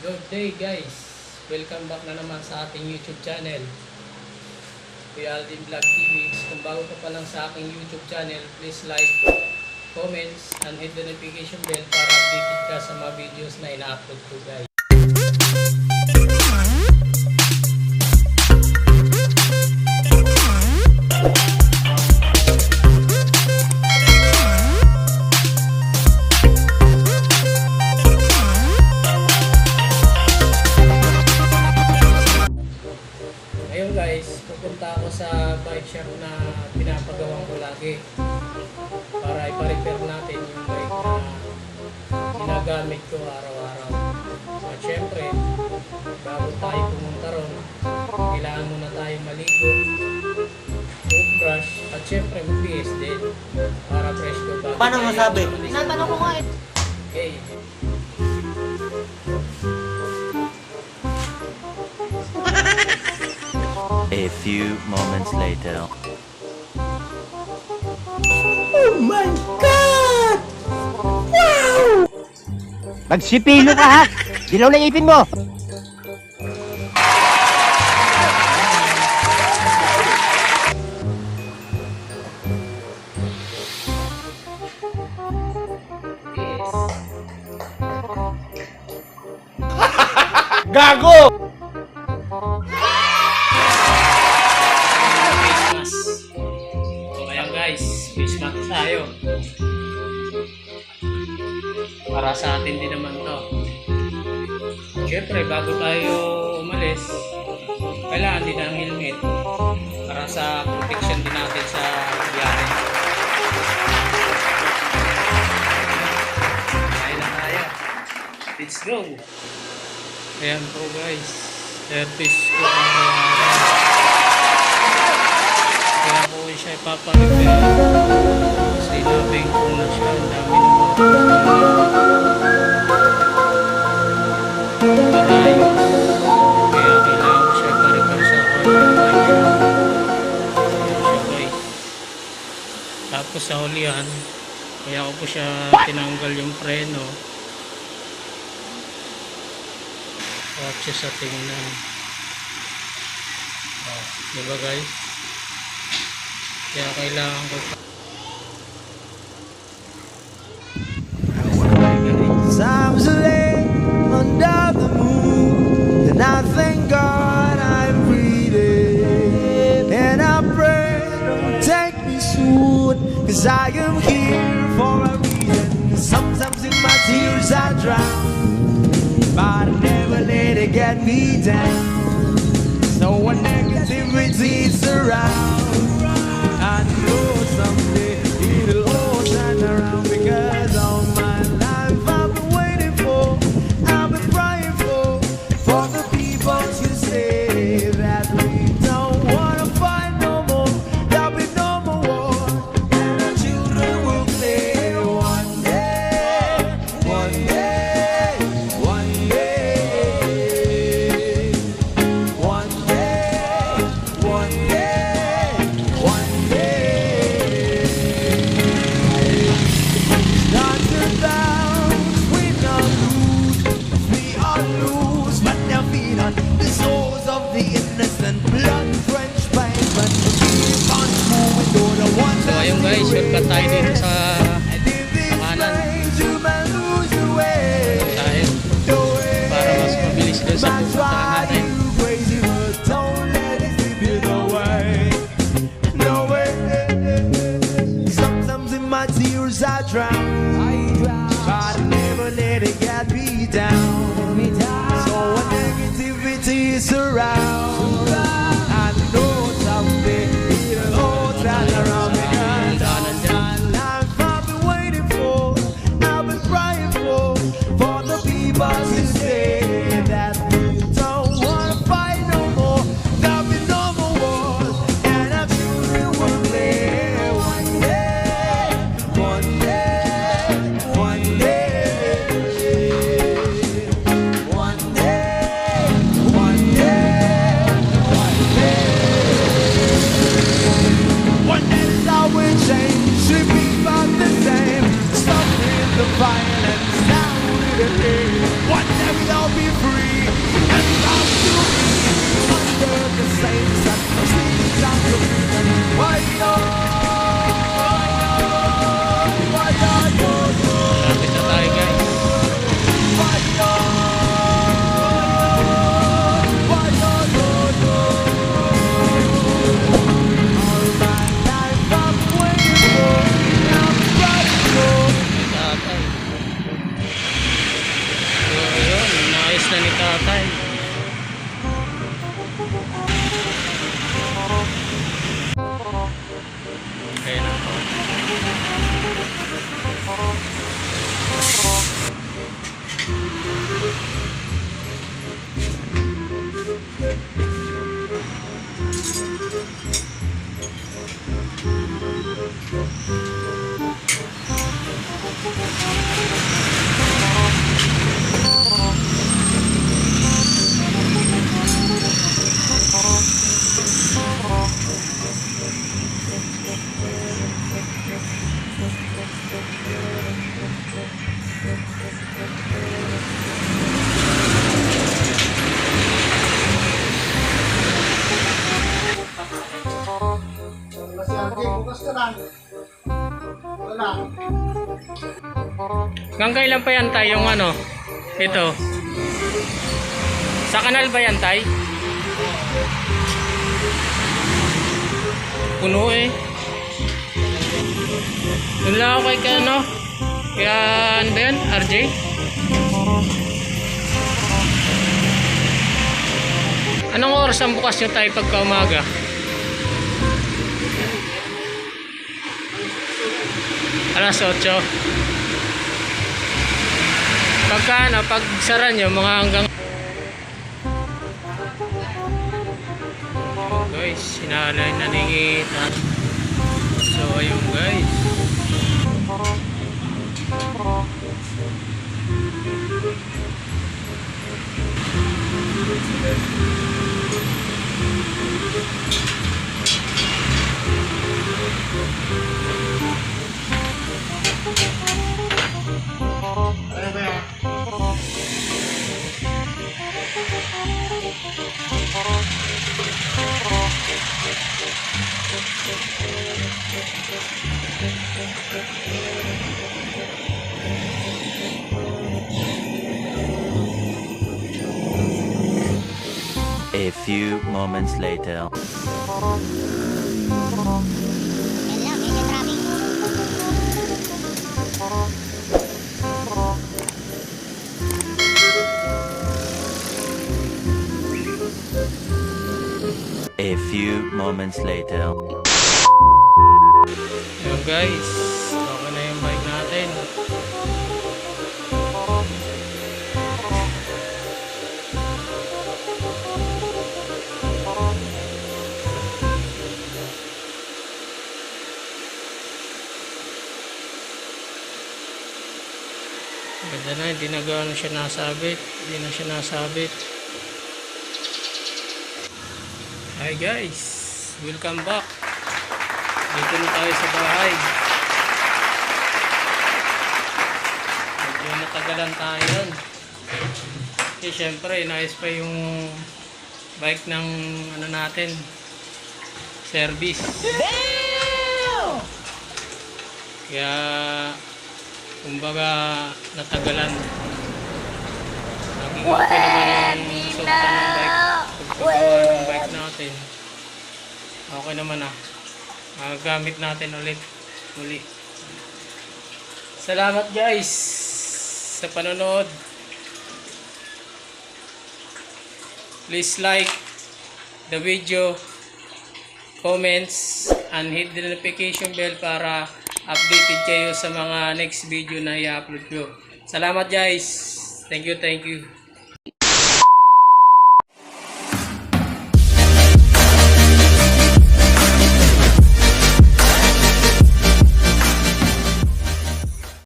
Good day guys, welcome back na naman sa ating YouTube channel, Kuya Alden Vlog TV. Kung bago ka pa lang sa aking YouTube channel, please like, comments, and hit the notification bell para updated ka sa mga videos na ina-upload ko guys. Ngayon guys, pupunta ako sa bike shop na pinapagawa ko lagi para ipa-repair natin yung bike na ginagamit ko araw-araw. At syempre, bago tayo pumunta ron, kailangan muna tayo maligo, toothbrush, at syempre mag-PS din para fresh ko bago. Paano masabi? Tinatanong ko nga eh. Okay. A few moments later. Oh my God! Wow! Magsipilo ka ha! Dilaw na ipin mo! Gago! Face mask tayo para sa atin din naman to. Siyempre bago tayo umalis, kailangan din ang helmet para sa protection din natin sa biyahe. Kaya na tayo, let's go. Ayan po guys, service ko kaya ko siya ipaparepair. Sinabing ko na siya, ang dami ng mga parayos. Kaya kailangan ko siya iparepair sa bike shop. Ayan siya guys. Tapos sa hulihan, kaya ko po siya tinanggal yung preno. At siya sa tingnan. Diba guys? Kaya kailangan ko Times late under the moon, and I thank God I'm breathing, and I pray don't take me soon, cause I am here for a reason. Sometimes in my tears I drown, but I never let it get me down. So when negativity surrounds, I know someday it'll all turn around, because all my life I've been waiting for, I've been crying for the people to say that we don't wanna fight no more, there'll be no more war, and our children will play one day, one day, one day, one day, one day, one day. So ayun guys, shortcut tayo dito sa kanan tayo para mas mabilis din sa pupuntahan natin. Sometimes in my tears I drown, but I never let it get me down. So when negativity surrounds, I know someday it'll all turn around, because all my life I've been waiting for, I've been crying for the people to say that we don't wanna fight no more, there'll be no more wars, and our children will play one day, one day, one day, one day, one day, one day. One day the law will change, should be about the same. Stop with the violence, now with the pain. One day we'll all be free and love to be under the same sun. Seas of the freedom. Why Malapit na tayo guys. Tatay. So ayun, naayos na ni tatay. Okay na po. Hanggang kailan pa yan tay yung ano? Ito. Sa kanal ba yan tay? Puno eh. Doon lang ako kay ano? Kaya ano ba yan? RJ? Anong oras ang bukas nyo tayo pagka umaga? Alas 8. Pagka ano, pag sara nyo, mga hanggang guys, sinalay na ningit. So ayun guys. A few moments later. A few moments later. Ayun guys, okay na yung bike natin. Ganda na, hindi na gano'n siya nasabit. Hindi na siya nasabit. Hi guys, welcome back. Dito na tayo sa bahay. Medyo natagalan tayo. Kasi syempre, inayos pa yung bike ng ano natin, service. Kaya kumbaga natagalan. Naging okay naman yung sultan ng bike. Pagpagawa ng bike natin. Okay naman ah. Magagamit natin ulit. Muli. Salamat guys sa panonood. Please like the video, comments, and hit the notification bell para updated kayo sa mga next video na i-upload ko. Salamat guys. Thank you, thank you.